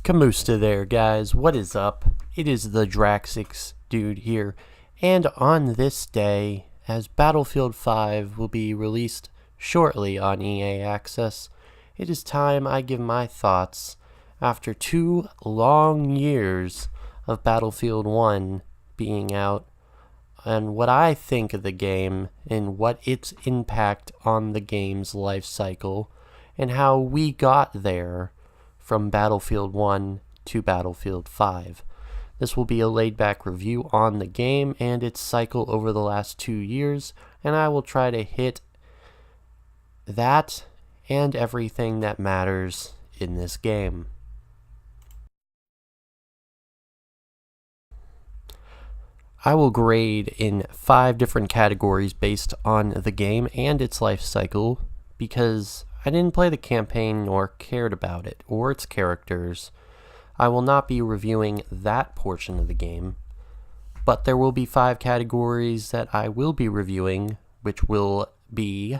Kamusta there, guys. What is up? It is the Draxix dude here, and on this day, as Battlefield 5 will be released shortly on EA Access, it is time I give my thoughts after 2 long years of Battlefield 1 being out, and what I think of the game and what its impact on the game's life cycle, and how we got there from Battlefield 1 to Battlefield 5. This will be a laid-back review on the game and its cycle over the last 2 years, and I will try to hit that and everything that matters in this game. I will grade in 5 different categories based on the game and its life cycle, because I didn't play the campaign nor cared about it, or its characters. I will not be reviewing that portion of the game, but there will be 5 categories that I will be reviewing, which will be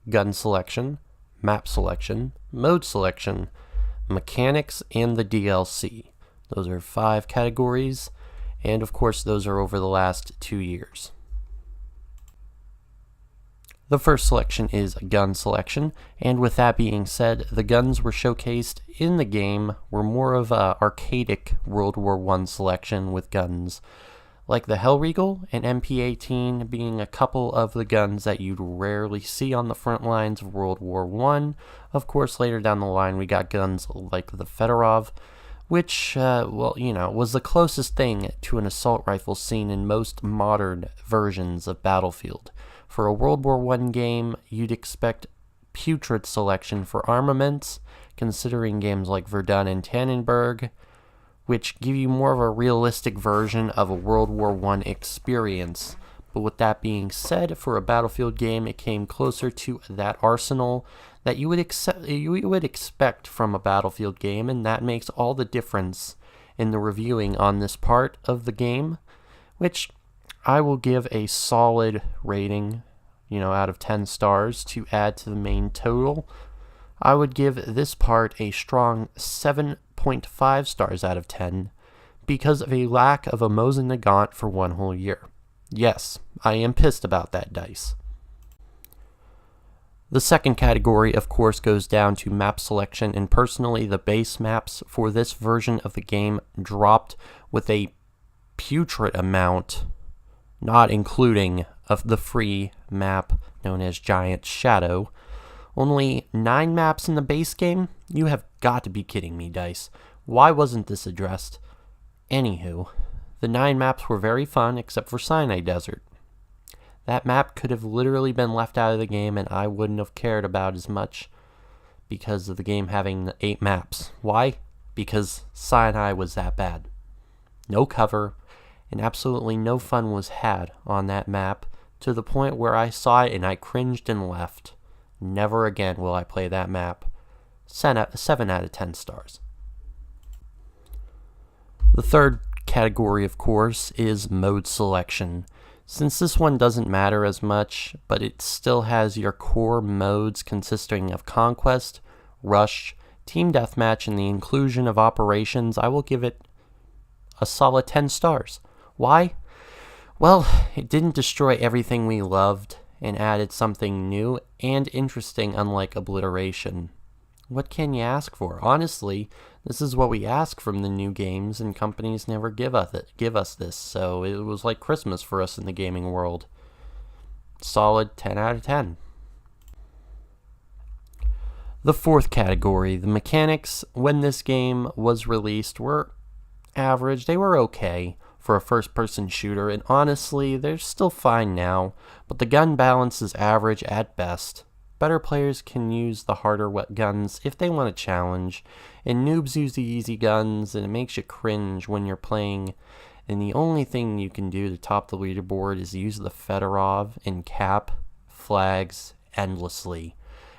gun selection, map selection, mode selection, mechanics, and the DLC. Those are 5 categories, and of course those are over the last 2 years. The first selection is gun selection, and with that being said, the guns were showcased in the game were more of a archaic World War I selection with guns like the Hellriegel and MP18 being a couple of the guns that you'd rarely see on the front lines of World War I. Of course, later down the line we got guns like the Fedorov, which, was the closest thing to an assault rifle seen in most modern versions of Battlefield. For a World War I game, you'd expect putrid selection for armaments, considering games like Verdun and Tannenberg, which give you more of a realistic version of a World War I experience. But with that being said, for a Battlefield game, it came closer to that arsenal that you would expect from a Battlefield game, and that makes all the difference in the reviewing on this part of the game, which I will give a solid rating, out of 10 stars to add to the main total. I would give this part a strong 7.5 stars out of 10 because of a lack of a Mosin Nagant for 1 whole year. Yes, I am pissed about that, DICE. The second category, of course, goes down to map selection, and personally, the base maps for this version of the game dropped with a putrid amount, not including of the free map known as Giant Shadow. Only 9 maps in the base game? You have got to be kidding me, DICE. Why wasn't this addressed? Anywho, the 9 maps were very fun, except for Sinai Desert. That map could have literally been left out of the game, and I wouldn't have cared about as much because of the game having 8 maps. Why? Because Sinai was that bad. No cover, and absolutely no fun was had on that map, to the point where I saw it and I cringed and left. Never again will I play that map. 7 out of 10 stars. The third category, of course, is mode selection. Since this one doesn't matter as much, but it still has your core modes consisting of Conquest, Rush, Team Deathmatch, and the inclusion of Operations, I will give it a solid 10 stars. Why? Well, it didn't destroy everything we loved and added something new and interesting, unlike Obliteration. What can you ask for? Honestly, this is what we ask from the new games, and companies never give us this, so it was like Christmas for us in the gaming world. Solid 10 out of 10. The fourth category, the mechanics, when this game was released, were average. They were okay for a first-person shooter, and honestly, they're still fine now, but the gun balance is average at best. Better players can use the harder guns if they want a challenge, and noobs use the easy guns, and it makes you cringe when you're playing, and the only thing you can do to top the leaderboard is use the Fedorov and cap flags endlessly.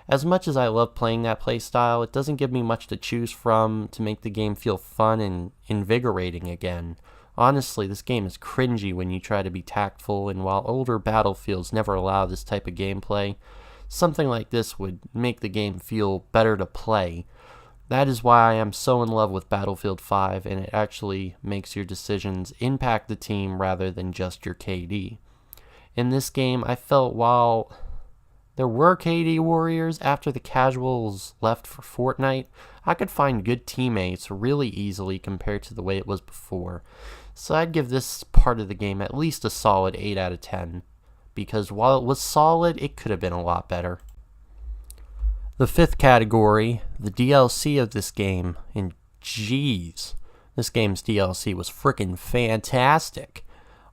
As much as I love playing that playstyle, it doesn't give me much to choose from to make the game feel fun and invigorating again. Honestly, this game is cringy when you try to be tactful, and while older Battlefields never allow this type of gameplay, something like this would make the game feel better to play. That is why I am so in love with Battlefield 5, and it actually makes your decisions impact the team rather than just your KD. In this game, I felt while there were KD warriors after the casuals left for Fortnite, I could find good teammates really easily compared to the way it was before. So I'd give this part of the game at least a solid 8 out of 10, because while it was solid, it could have been a lot better. The fifth category, the DLC of this game, and jeez, this game's DLC was freaking fantastic.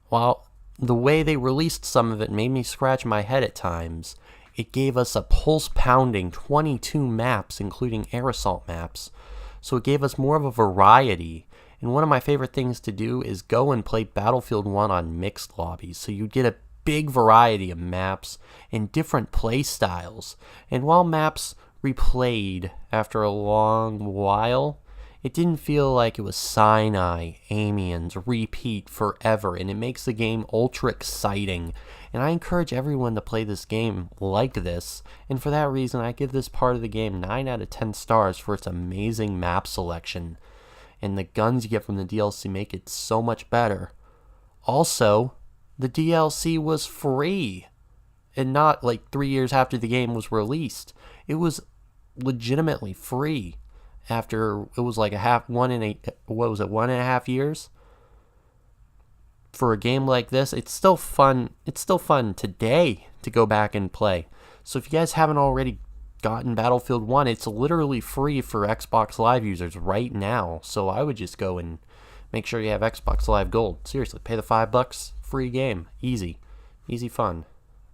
While the way they released some of it made me scratch my head at times, it gave us a pulse-pounding 22 maps, including air assault maps, so it gave us more of a variety. And one of my favorite things to do is go and play Battlefield 1 on mixed lobbies, so you get a big variety of maps and different play styles. And while maps replayed after a long while, it didn't feel like it was Sinai, Amiens, repeat forever, and it makes the game ultra exciting. And I encourage everyone to play this game like this, and for that reason I give this part of the game 9 out of 10 stars for its amazing map selection. And the guns you get from the DLC make it so much better. Also, the DLC was free, and not like 3 years after the game was released. It was legitimately free after it was like 1.5 years for a game like this. It's still fun. It's still fun today to go back and play. So if you guys haven't already gotten Battlefield 1, it's literally free for Xbox Live users right now. So I would just go and make sure you have Xbox Live Gold. Seriously, pay the $5, free game. Easy fun.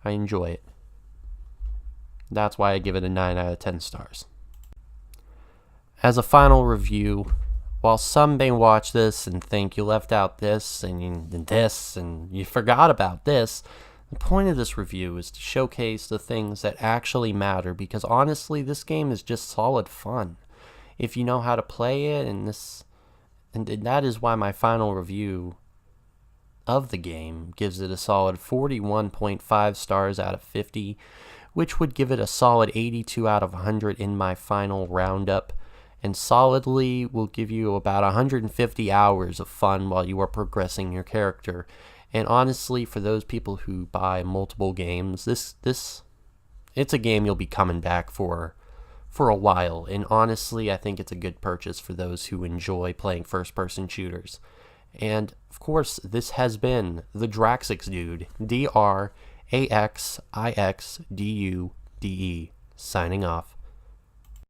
I enjoy it. That's why I give it a 9 out of 10 stars. As a final review, while some may watch this and think you left out this and this and you forgot about this, the point of this review is to showcase the things that actually matter, because honestly, this game is just solid fun if you know how to play it, and that is why my final review of the game gives it a solid 41.5 stars out of 50, which would give it a solid 82 out of 100 in my final roundup, and solidly will give you about 150 hours of fun while you are progressing your character. And honestly, for those people who buy multiple games, it's a game you'll be coming back for a while. And honestly, I think it's a good purchase for those who enjoy playing first-person shooters. And of course, this has been the Draxix Dude, DRAXIXDUDE, signing off.